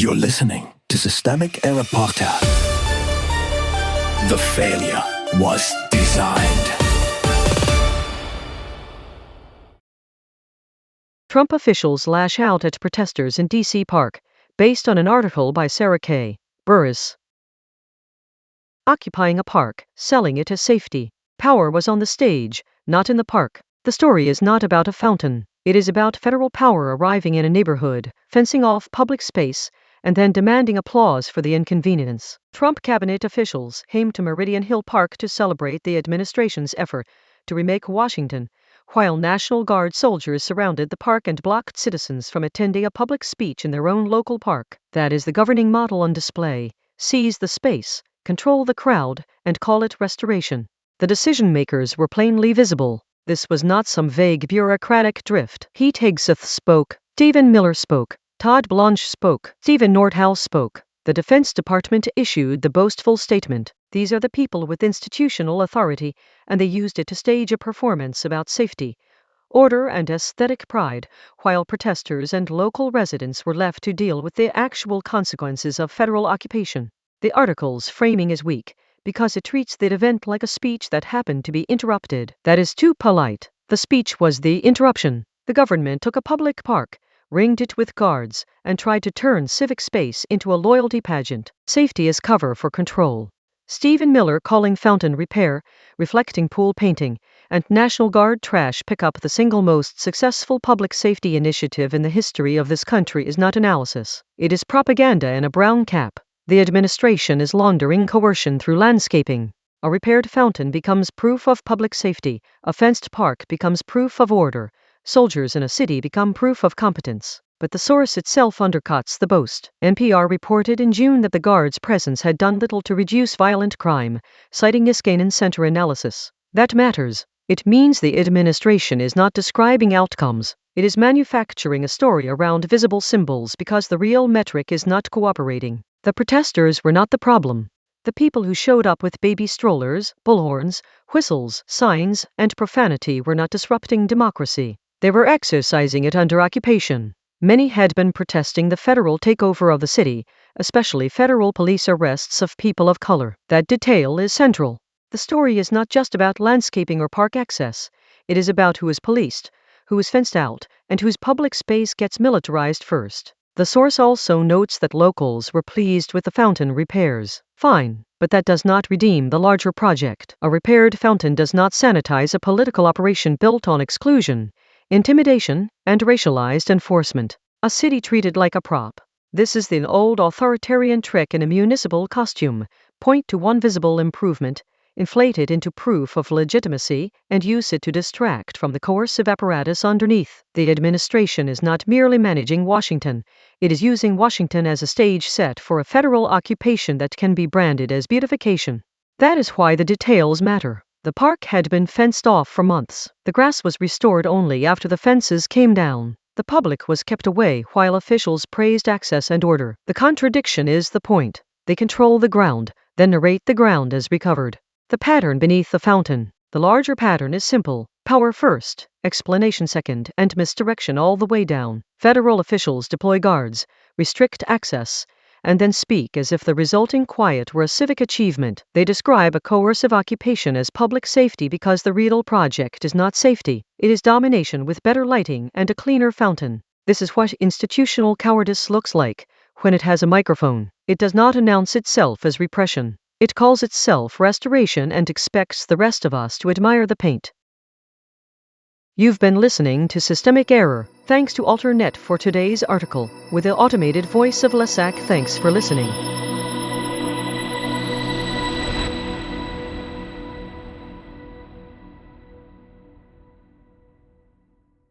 You're listening to Systemic Error Podcast. The failure was designed. Trump officials lash out at protesters in D.C. Park, based on an article by Sarah K. Burris. Occupying a park, selling it as safety. Power was on the stage, not in the park. The story is not about a fountain. It is about federal power arriving in a neighborhood, fencing off public space, and then demanding applause for the inconvenience. Trump cabinet officials came to Meridian Hill Park to celebrate the administration's effort to remake Washington, while National Guard soldiers surrounded the park and blocked citizens from attending a public speech in their own local park. That is the governing model on display: seize the space, control the crowd, and call it restoration. The decision-makers were plainly visible. This was not some vague bureaucratic drift. Hegseth spoke. Stephen Miller spoke. Todd Blanche spoke. Stephen Nordhaus spoke. The Defense Department issued the boastful statement. These are the people with institutional authority, and they used it to stage a performance about safety, order, and aesthetic pride, while protesters and local residents were left to deal with the actual consequences of federal occupation. The article's framing is weak, because it treats the event like a speech that happened to be interrupted. That is too polite. The speech was the interruption. The government took a public park, ringed it with guards, and tried to turn civic space into a loyalty pageant. Safety is cover for control. Stephen Miller calling fountain repair, reflecting pool painting, and National Guard trash pickup the single most successful public safety initiative in the history of this country is not analysis. It is propaganda in a brown cap. The administration is laundering coercion through landscaping. A repaired fountain becomes proof of public safety. A fenced park becomes proof of order. Soldiers in a city become proof of competence. But the source itself undercuts the boast. NPR reported in June that the Guards' presence had done little to reduce violent crime, citing Niskanen Center analysis. That matters. It means the administration is not describing outcomes. It is manufacturing a story around visible symbols because the real metric is not cooperating. The protesters were not the problem. The people who showed up with baby strollers, bullhorns, whistles, signs, and profanity were not disrupting democracy. They were exercising it under occupation. Many had been protesting the federal takeover of the city, especially federal police arrests of people of color. That detail is central. The story is not just about landscaping or park access. It is about who is policed, who is fenced out, and whose public space gets militarized first. The source also notes that locals were pleased with the fountain repairs. Fine, but that does not redeem the larger project. A repaired fountain does not sanitize a political operation built on exclusion, intimidation, and racialized enforcement. A city treated like a prop. This is the old authoritarian trick in a municipal costume: point to one visible improvement, inflate it into proof of legitimacy, and use it to distract from the coercive apparatus underneath. The administration is not merely managing Washington. It is using Washington as a stage set for a federal occupation that can be branded as beautification. That is why the details matter. The park had been fenced off for months. The grass was restored only after the fences came down. The public was kept away while officials praised access and order. The contradiction is the point. They control the ground, then narrate the ground as recovered. The pattern beneath the fountain. The larger pattern is simple: power first, explanation second, and misdirection all the way down. Federal officials deploy guards, restrict access, and then speak as if the resulting quiet were a civic achievement. They describe a coercive occupation as public safety because the real project is not safety. It is domination with better lighting and a cleaner fountain. This is what institutional cowardice looks like when it has a microphone. It does not announce itself as repression. It calls itself restoration and expects the rest of us to admire the paint. You've been listening to Systemic Error. Thanks to Alternet for today's article. With the automated voice of Lesak, thanks for listening.